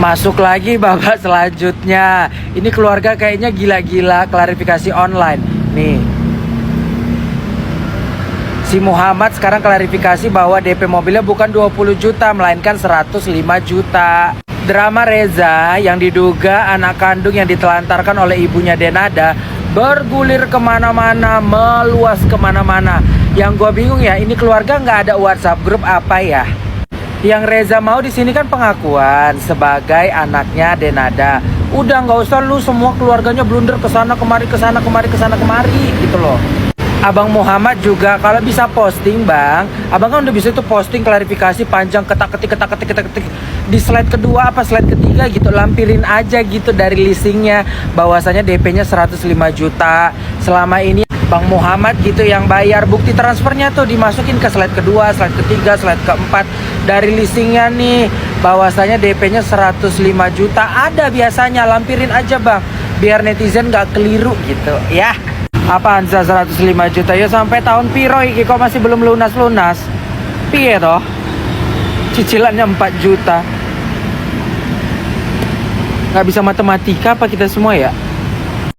Masuk lagi babak selanjutnya. Ini keluarga kayaknya gila-gila klarifikasi online. Nih, si Muhammad sekarang klarifikasi bahwa DP mobilnya bukan 20 juta melainkan 105 juta. Drama Reza yang diduga anak kandung yang ditelantarkan oleh ibunya Denada bergulir kemana-mana, meluas kemana-mana. Yang gue bingung ya, ini keluarga nggak ada WhatsApp grup apa ya? Yang Reza mau di sini kan pengakuan sebagai anaknya Denada. Udah nggak usah lu semua keluarganya blunder kesana kemari gitu loh. Abang Muhammad juga kalau bisa posting bang, abang kan udah bisa tuh posting klarifikasi panjang ketak ketik di slide kedua apa slide ketiga gitu, lampirin aja gitu dari listingnya bahwasanya DP-nya 105 juta. Selama ini Bang Muhammad gitu yang bayar, bukti transfernya tuh dimasukin ke slide kedua, slide ketiga, slide keempat dari listingnya nih bahwasanya DP-nya 105 juta. Ada biasanya, lampirin aja bang biar netizen gak keliru gitu ya. Apaan sih 105 juta ya, sampai tahun piro iki kok masih belum lunas-lunas? Piye toh? Cicilannya 4 juta. Gak bisa matematika apa kita semua ya?